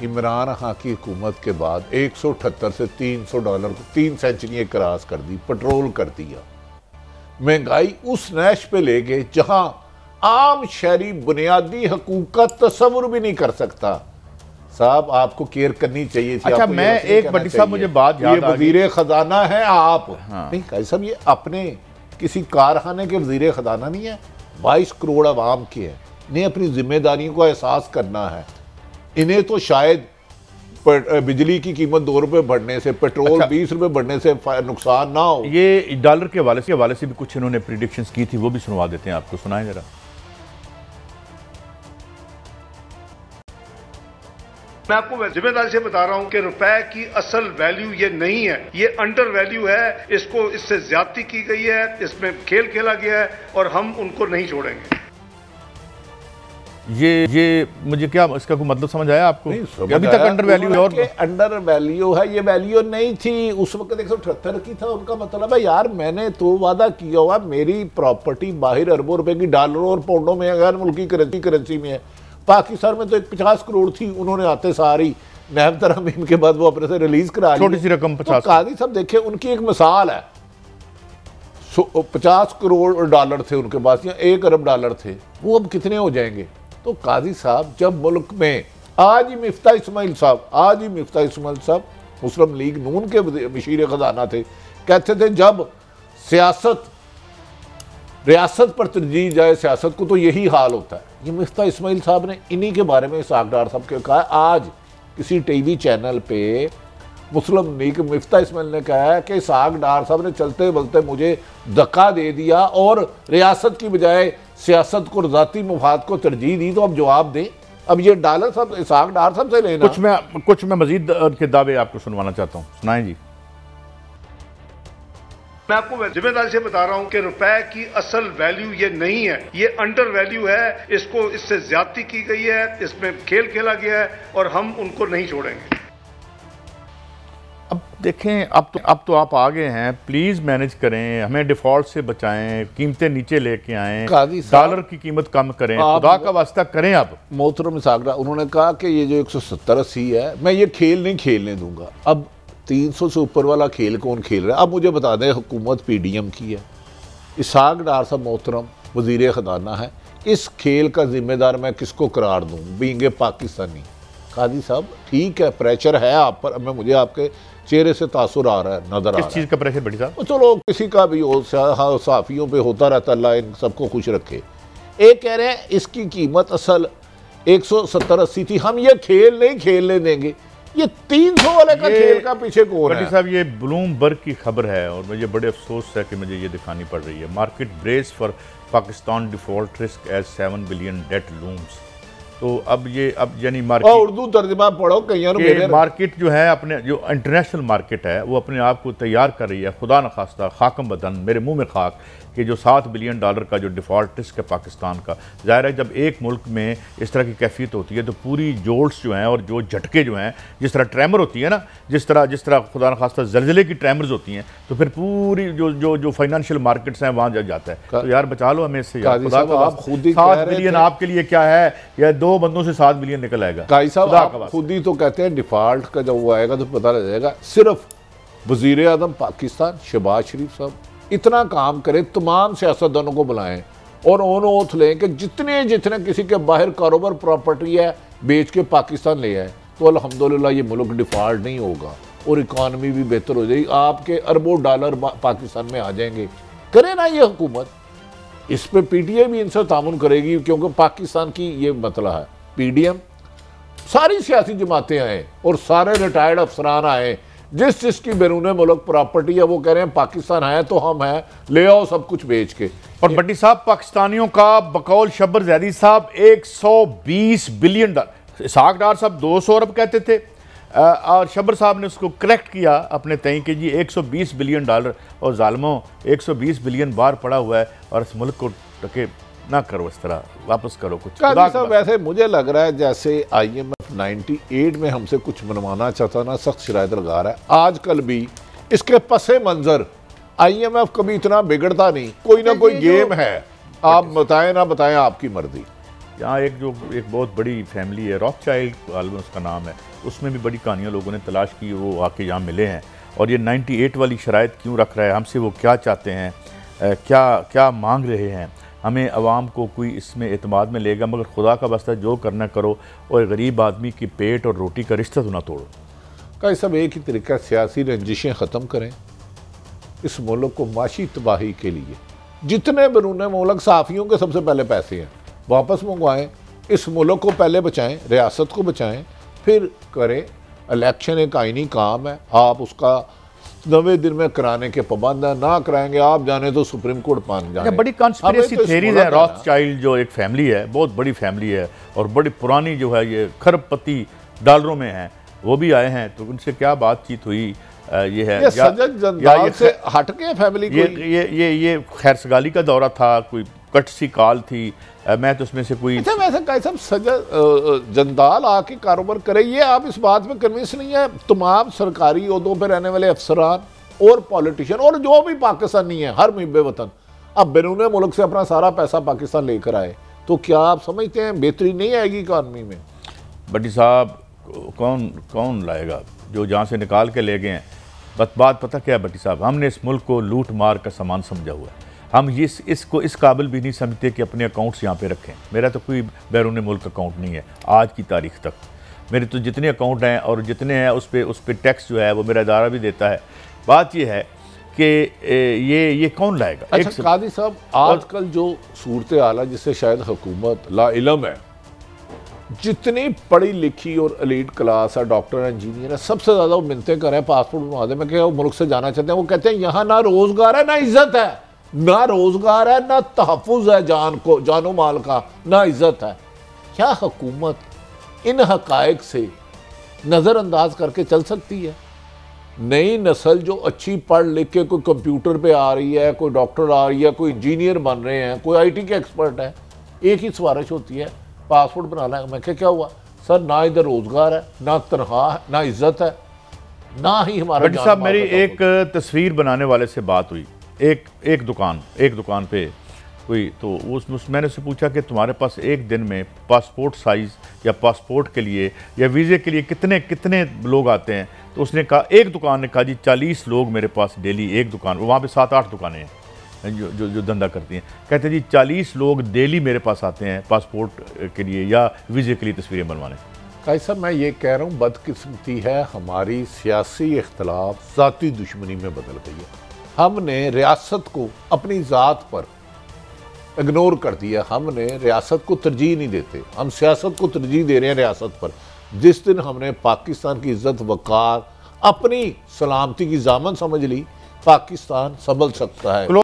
इमरान खान की हुकूमत के बाद 178 से $300 को 3 सेंचुरी क्रॉस कर दी, पेट्रोल कर दिया, महंगाई उस नैश पे ले गए जहां आम शहरी बुनियादी हकूक का तस्वुर भी नहीं कर सकता। साहब आपको केयर करनी चाहिए थी। अच्छा मैं एक बड़ी साहब मुझे बात याद आ गई, वजीर खजाना है आप। हाँ। नहीं कहीं साहब ये अपने किसी कारखाने के वजीर खजाना नहीं है, 22 करोड़ आवाम के हैं, इन्हें अपनी जिम्मेदारियों को एहसास करना है। इन्हें तो शायद बिजली की कीमत 2 रुपए बढ़ने से, पेट्रोल 20 रुपए बढ़ने से नुकसान ना हो। ये डॉलर के हवाले से भी कुछ इन्होंने प्रिडिक्शंस की थी, वो भी सुनवा देते हैं आपको, सुनाएं जरा। मैं आपको जिम्मेदारी से बता रहा हूं कि रुपए की असल वैल्यू ये नहीं है, ये अंडर वैल्यू है। इसको इससे ज्यादती की गई है, इसमें खेल खेला गया है और हम उनको नहीं छोड़ेंगे। ये मुझे क्या इसका कोई मतलब समझ आया आपको? अभी तक अंडर वैल्यू है, और अंडर वैल्यू है, ये वैल्यू नहीं थी उस वक्त 178 की था। उनका मतलब है यार मैंने तो वादा किया हुआ, मेरी प्रॉपर्टी बाहर अरबों रुपए की डॉलरों और पाउंडों में है, गैर मुल्की करेंसी में है। पाकिस्तान में तो 50 करोड़ थी, उन्होंने आते सारी नैब तरमीम के बाद वो अपने से रिलीज करा ली, छोटी सी रकम 50। तो काजी साहब देखे उनकी एक मिसाल है, 50 करोड़ डॉलर थे उनके पास या 1 अरब डॉलर थे, वो अब कितने हो जाएंगे? तो काजी साहब जब मुल्क में आज ही मिफ्ता इस्माइल साहब मुस्लिम लीग नून के वज़ीर ख़ज़ाना थे, कहते थे जब सियासत रियासत पर तरजीह जाए सियासत को तो यही हाल होता है। ये मिफ्ता इस्माइल साहब ने इन्हीं के बारे में इसहाक डार साहब के कहा। आज किसी टीवी चैनल पे मुस्लिम लीग मिफ्ता इस्माइल ने कहा है कि इसहाक डार साहब ने चलते बलते मुझे धक्का दे दिया और रियासत की बजाय सियासत को ज़ाती मुफाद को तरजीह दी। तो अब जवाब दें, अब ये डॉलर साहब इसहाक डार साहब से लेना। कुछ मैं मजीद के दावे आपको सुनवाना चाहता हूँ, सुनाएं जी। मैं आपको जिम्मेदारी से बता रहा हूं कि रुपए की असल वैल्यू ये नहीं है, ये अंडर वैल्यू है। इसको इससे ज्यादती की गई है, इसमें खेल खेला गया है और हम उनको नहीं छोड़ेंगे। अब देखें, अब तो आप आ गए हैं, प्लीज मैनेज करें, हमें डिफॉल्ट से बचाएं, कीमतें नीचे लेके आएं, डॉलर की कीमत कम करें, खुदा का वास्ता करें। अब मोहतरम इसहाक डार उन्होंने कहा कि ये जो 170-80 है, मैं ये खेल नहीं खेलने दूंगा। अब 300 से ऊपर वाला खेल कौन खेल रहा है? अब मुझे बता दें, हुकूमत PDM की है, इसहाक डार साहब मोहतरम वज़ीर ख़ज़ाना है, इस खेल का जिम्मेदार मैं किसको करार दूँ? बीइंग पाकिस्तानी। काजी साहब ठीक है, प्रेशर है आप पर, मैं मुझे आपके चेहरे से तासुर आ रहा है, नजर आ रहा है। किस चीज़ का प्रेशर बड़ी साहब? चलो किसी का भी हो, सहाफ़ियों पे होता रहता, अल्लाह इन सबको खुश रखे। एक कह रहे हैं इसकी कीमत असल 170-80 थी, हम ये खेल नहीं खेलने देंगे। ये 300 वाले का खेल का पीछे कौन है? साहब ये ब्लूमबर्ग की खबर है और मुझे बड़े अफसोस है कि मुझे ये दिखानी पड़ रही है। Market brace for Pakistan default risk as 7 billion debt looms. तो अब यानी मार्केट, उर्दू तर्जुमा पढ़ो कहीं, मार्केट जो है अपने जो इंटरनेशनल मार्केट है वो अपने आप को तैयार कर रही है। खुदा न खास्ता खाकम बदन मेरे मुंह में खाक कि जो $7 बिलियन का जो डिफ़ॉल्ट रिस्क है पाकिस्तान का, ज़ाहिर है जब एक मुल्क में इस तरह की कैफियत होती है तो पूरी जोल्स जो हैं और जो झटके जो हैं, जिस तरह ट्रेमर होती है ना, जिस तरह खुदा न खास्ता ज़लज़ले की ट्रेमर्स होती हैं, तो फिर पूरी जो फाइनेंशियल मार्केट्स हैं वहाँ जा जाता है। तो यार बचा लो हमें इससे यार, खुदा का 7 बिलियन आपके लिए क्या है, या 2 बंदों से 7 बिलियन निकल आएगा। आप खुद ही तो कहते हैं डिफॉल्ट का जब वो आएगा तो पता लग जाएगा। सिर्फ वज़ीर आज़म पाकिस्तान शहबाज शरीफ साहब इतना काम करें, तमाम सियासतदानों को बुलाएं और ऑन ओथ लें कि जितने किसी के बाहर कारोबार प्रॉपर्टी है बेच के पाकिस्तान ले आए, तो अल्हम्दुलिल्लाह ये मुल्क डिफॉल्ट नहीं होगा और इकॉनमी भी बेहतर हो जाएगी। आपके अरबों डॉलर पाकिस्तान में आ जाएंगे। करें ना ये हुकूमत, इस पर PTI भी इनसे तामुन करेगी, क्योंकि पाकिस्तान की ये मतला है। PDM सारी सियासी जमातें आए और सारे रिटायर्ड अफसरान आए, जिसकी बैरून मुल्क प्रॉपर्टी है वो कह रहे हैं पाकिस्तान है तो हम हैं, ले आओ सब कुछ बेच के। और भट्टी साहब पाकिस्तानियों का बकौल शब्बर जैदी साहब 120 बिलियन डॉलर, इसहाक डार साहब 200 अरब कहते थे और शब्बर साहब ने उसको करेक्ट किया अपने तय कि जी 120 बिलियन डॉलर, और जालमों 120 बिलियन बार पड़ा हुआ है और इस मुल्क को टके ना करो, इस तरह वापस करो कुछ। साहब वैसे मुझे लग रहा है जैसे IMF 98 में हमसे कुछ मनवाना चाहता ना, सख्त शराइत लगा रहा है। आजकल भी इसके पसे मंजर IMF कभी इतना बिगड़ता नहीं, कोई ना कोई गेम है। आप बताएं ना बताएं, आपकी मर्जी। यहाँ एक बहुत बड़ी फैमिली है, रॉथचाइल्ड आलम उसका नाम है, उसमें भी बड़ी कहानियाँ लोगों ने तलाश की, वो आके यहाँ मिले हैं। और ये 98 वाली शराइत क्यों रख रहा है, हमसे वो क्या चाहते हैं, क्या मांग रहे हैं, हमें आवाम को कोई इसमें एतमाद में लेगा, मगर खुदा का वास्ता जो करना करो और गरीब आदमी की पेट और रोटी का रिश्ता तो ना तोड़ो। का सब एक ही तरीका, सियासी रंजिशें ख़त्म करें, इस मुल्क को माशी तबाही के लिए जितने बैरून मुल्क सहाफ़ियों के सबसे पहले पैसे हैं वापस मंगवाएं, इस मुल्क को पहले बचाएं, रियासत को बचाएं, फिर करें। इलेक्शन एक आईनी काम है, आप उसका 90 दिन में कराने के पाबंद है, ना कराएंगे आप जाने तो सुप्रीम कोर्ट मान जाए। बड़ी कॉन्स्पिरेसी थ्योरीज है। रॉथचाइल्ड जो एक फैमिली है, बहुत बड़ी फैमिली है और बड़ी पुरानी जो है, ये खरबपति डॉलरों में है, वो भी आए हैं, तो उनसे क्या बातचीत हुई ये है ये सजग जंदाल से हट के फैमिली ये खैरसगाली का दौरा था, कोई कट सी कॉल थी, मैं तो उसमें से कोई अच्छा वैसे कैसा सजग जंदाल आके कारोबार करे, ये आप इस बात में कन्विंस नहीं है? तमाम सरकारी ओहदों पर रहने वाले अफसरान और पॉलिटिशियन और जो भी पाकिस्तानी है, हर मुहिब वतन अब बैरून मुल्क से अपना सारा पैसा पाकिस्तान लेकर आए, तो क्या आप समझते हैं बेहतरी नहीं आएगी इकानमी में? भट्टी साहब कौन लाएगा, जो जहाँ से निकाल के ले गए हैं। बात पता क्या है भट्टी साहब, हमने इस मुल्क को लूट मार का सामान समझा हुआ है। हम इसको इस काबिल भी नहीं समझते कि अपने अकाउंट्स यहाँ पे रखें। मेरा तो कोई बैरून मुल्क अकाउंट नहीं है आज की तारीख तक। मेरे तो जितने अकाउंट हैं और जितने हैं उस पर टैक्स जो है वो मेरा इदारा भी देता है। बात ये है कि ये कौन लाएगा? अच्छा कादी साहब, आजकल जो सूरत हाल है जिससे शायद हुकूमत ला इलम है, जितनी पढ़ी लिखी और एलीट क्लास है, डॉक्टर इंजीनियर है, सबसे ज़्यादा वो मिन्नतें कर रहे हैं पासपोर्ट बनवा दें। मैं क्या वो मुल्क से जाना चाहते हैं, वो कहते हैं यहाँ ना रोज़गार है ना इज़्ज़त है, ना रोज़गार है ना तहफ़्फ़ुज़ है जानो माल का, ना इज़्ज़त है। क्या हुकूमत इन हक़ाइक़ से नज़रअंदाज करके चल सकती है? नई नस्ल जो अच्छी पढ़ लिख के कोई कंप्यूटर पे आ रही है, कोई डॉक्टर आ रही है, कोई इंजीनियर बन रहे हैं, कोई IT के एक्सपर्ट है, एक ही सिफारिश होती है पासपोर्ट बनाना है। मैं क्या हुआ सर, ना इधर रोजगार है, ना तनख्वाह है, ना इज्जत है, ना ही हमारा। भट्टी साहब, मेरी एक तस्वीर बनाने वाले से बात हुई, एक दुकान पे कोई, तो मैंने उससे पूछा कि तुम्हारे पास एक दिन में पासपोर्ट साइज़ या पासपोर्ट के लिए या वीज़े के लिए कितने लोग आते हैं? तो उसने कहा, एक दुकान ने कहा जी 40 लोग मेरे पास डेली, एक दुकान, वहाँ पे 7-8 दुकानें हैं जो धंधा करती हैं। कहते हैं जी 40 लोग डेली मेरे पास आते हैं पासपोर्ट के लिए या वीज़े के लिए तस्वीरें बनवाने। काई साहब, मैं ये कह रहा हूँ बदकिस्मती है, हमारी सियासी इख्तलाफ ज़ाती दुश्मनी में बदल गई है। हमने रियासत को अपनी ज़ात पर इग्नोर कर दिया, हमने रियासत को तरजीह नहीं देते, हम सियासत को तरजीह दे रहे हैं रियासत पर। जिस दिन हमने पाकिस्तान की इज़्ज़त वक़ार अपनी सलामती की ज़ामन समझ ली, पाकिस्तान संभल सकता है।